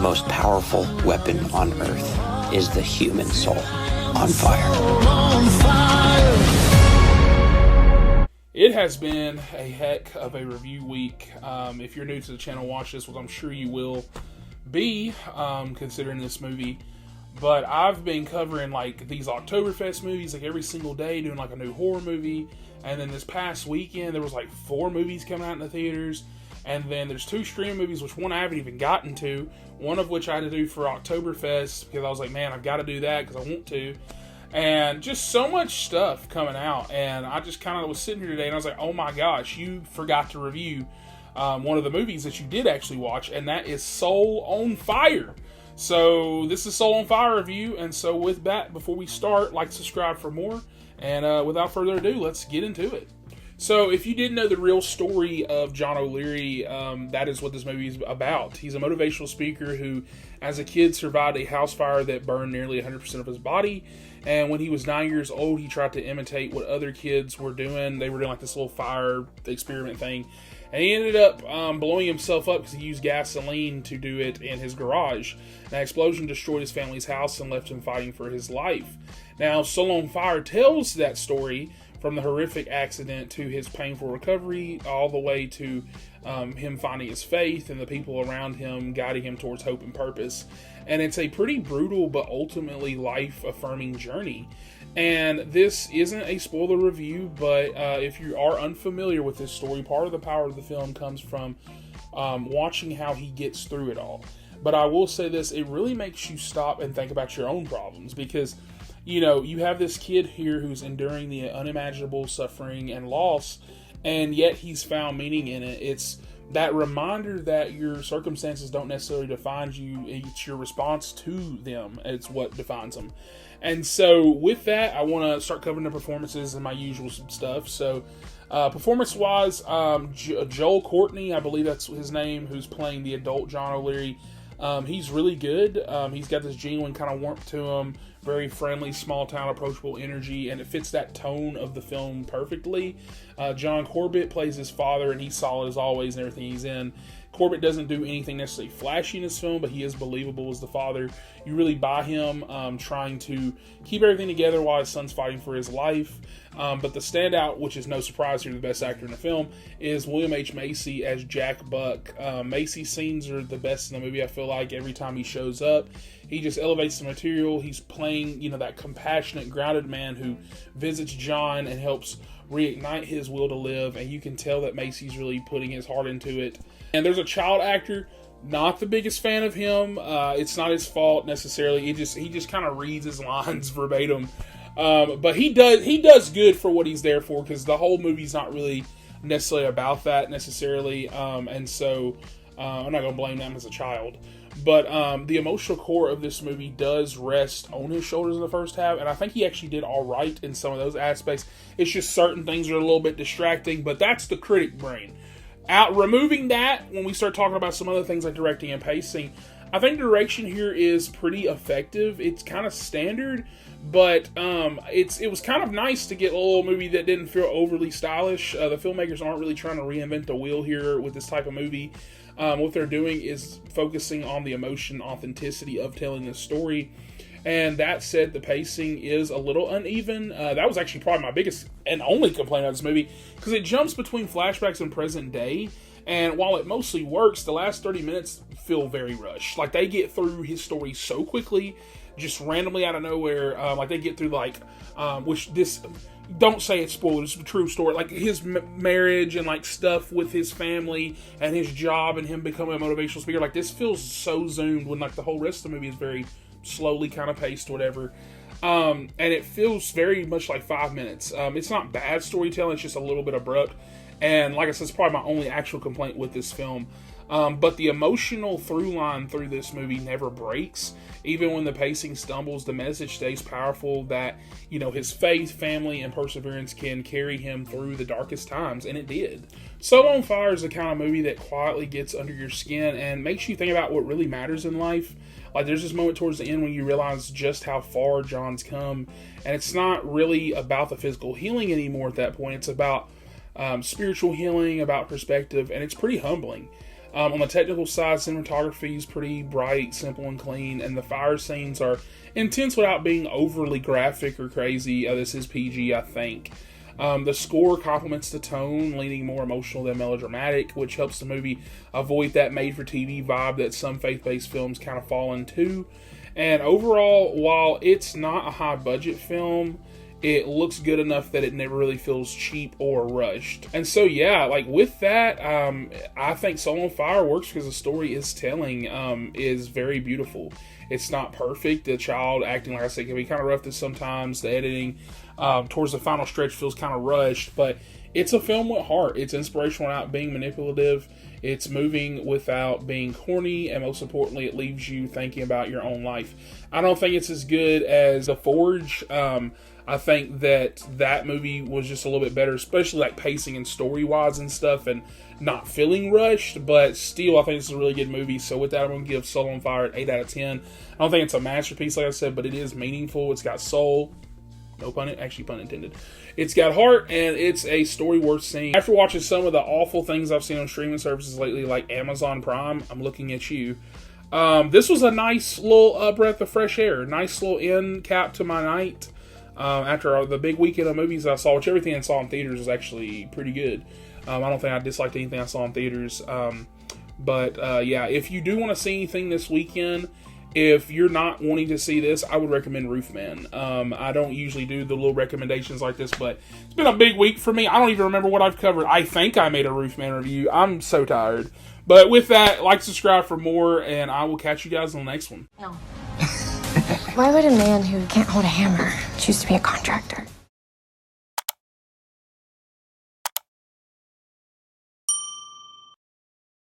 most powerful weapon on earth is the human soul on fire. It has been a heck of a review week. If you're new to the channel, watch this, which I'm sure you will be, considering this movie. But I've been covering like these Oktoberfest movies like every single day, doing like a new horror movie. And then this past weekend, there was like 4 movies coming out in the theaters. And then there's 2 streaming movies, which one I haven't even gotten to. One of which I had to do for Oktoberfest because I was like, man, I've got to do that because I want to. And just so much stuff coming out. And I just kind of was sitting here today and I was like, oh my gosh, you forgot to review one of the movies that you did actually watch. And that is Soul on Fire. So this is Soul on Fire review. And so with that, before we start, like, subscribe for more. And without further ado, let's get into it. So, if you didn't know the real story of John O'Leary, that is what this movie is about. He's a motivational speaker who, as a kid, survived a house fire that burned nearly 100% of his body. And when he was 9 years old, he tried to imitate what other kids were doing. They were doing like this little fire experiment thing. And he ended up blowing himself up because he used gasoline to do it in his garage. That explosion destroyed his family's house and left him fighting for his life. Now, Soul on Fire tells that story from the horrific accident to his painful recovery, all the way to him finding his faith and the people around him guiding him towards hope and purpose. And it's a pretty brutal but ultimately life-affirming journey. And this isn't a spoiler review, but if you are unfamiliar with this story, part of the power of the film comes from watching how he gets through it all. But I will say this, it really makes you stop and think about your own problems, because you know, you have this kid here who's enduring the unimaginable suffering and loss, and yet he's found meaning in it. It's that reminder that your circumstances don't necessarily define you. It's your response to them. It's what defines them. And so with that, I want to start covering the performances and my usual stuff. So performance-wise, Joel Courtney, I believe that's his name, who's playing the adult John O'Leary. He's really good. He's got this genuine kind of warmth to him, very friendly, small-town, approachable energy, and it fits that tone of the film perfectly. John Corbett plays his father, and he's solid as always in everything he's in. Corbett doesn't do anything necessarily flashy in this film, but he is believable as the father. You really buy him trying to keep everything together while his son's fighting for his life. But the standout, which is no surprise here, the best actor in the film, is William H. Macy as Jack Buck. Macy's scenes are the best in the movie, I feel like, every time he shows up. He just elevates the material. He's playing, you know, that compassionate, grounded man who visits John and helps reignite his will to live. And you can tell that Macy's really putting his heart into it. And there's a child actor, not the biggest fan of him. It's not his fault necessarily. He just kind of reads his lines verbatim. But he does good for what he's there for, because the whole movie's not really necessarily about that necessarily. And so I'm not going to blame them as a child. But the emotional core of this movie does rest on his shoulders in the first half, and I think he actually did all right in some of those aspects. It's just certain things are a little bit distracting, but that's the critic brain. Removing that, when we start talking about some other things like directing and pacing, I think direction here is pretty effective. It's kind of standard, but it was kind of nice to get a little movie that didn't feel overly stylish. The filmmakers aren't really trying to reinvent the wheel here with this type of movie. What they're doing is focusing on the emotion, authenticity of telling the story. And that said, the pacing is a little uneven. That was actually probably my biggest and only complaint of this movie, because it jumps between flashbacks and present day. And while it mostly works, the last 30 minutes feel very rushed. Like, they get through his story so quickly, just randomly out of nowhere. Like, they get through, like, which this, don't say it's spoilers, it's a true story. Like, his marriage and, like, stuff with his family and his job and him becoming a motivational speaker. Like, this feels so zoomed when, like, the whole rest of the movie is very slowly kind of paced or whatever. And it feels very much like 5 minutes. It's not bad storytelling, it's just a little bit abrupt. And like I said, it's probably my only actual complaint with this film. But the emotional through line through this movie never breaks. Even when the pacing stumbles, the message stays powerful that, you know, his faith, family, and perseverance can carry him through the darkest times, and it did. Soul on Fire is the kind of movie that quietly gets under your skin and makes you think about what really matters in life. Like, there's this moment towards the end when you realize just how far John's come, and it's not really about the physical healing anymore at that point. It's about spiritual healing, about perspective, and it's pretty humbling. On the technical side, cinematography is pretty bright, simple, and clean, and the fire scenes are intense without being overly graphic or crazy. This is PG, I think. The score complements the tone, leaning more emotional than melodramatic, which helps the movie avoid that made-for-TV vibe that some faith-based films kind of fall into. And overall, while it's not a high-budget film, it looks good enough that it never really feels cheap or rushed. And so, yeah, like with that, I think Soul on Fire works because the story is telling, is very beautiful. It's not perfect. The child acting, like I said, can be kind of rough sometimes. The editing towards the final stretch feels kind of rushed, but it's a film with heart. It's inspirational without being manipulative. It's moving without being corny, and most importantly, it leaves you thinking about your own life. I don't think it's as good as The Forge. I think that movie was just a little bit better, especially like pacing and story-wise and stuff, and not feeling rushed, but still, I think it's a really good movie. So with that, I'm going to give Soul on Fire an 8 out of 10. I don't think it's a masterpiece, like I said, but it is meaningful. It's got soul. No pun, actually pun intended. It's got heart, and it's a story worth seeing. After watching some of the awful things I've seen on streaming services lately, like Amazon Prime, I'm looking at you. This was a nice little breath of fresh air. Nice little end cap to my night. After the big weekend of movies I saw, which everything I saw in theaters was actually pretty good. I don't think I disliked anything I saw in theaters. But yeah, if you do want to see anything this weekend, if you're not wanting to see this, I would recommend Roofman. I don't usually do the little recommendations like this, but it's been a big week for me. I don't even remember what I've covered. I think I made a Roofman review. I'm so tired. But with that, like, subscribe for more, and I will catch you guys on the next one. No. Why would a man who can't hold a hammer choose to be a contractor?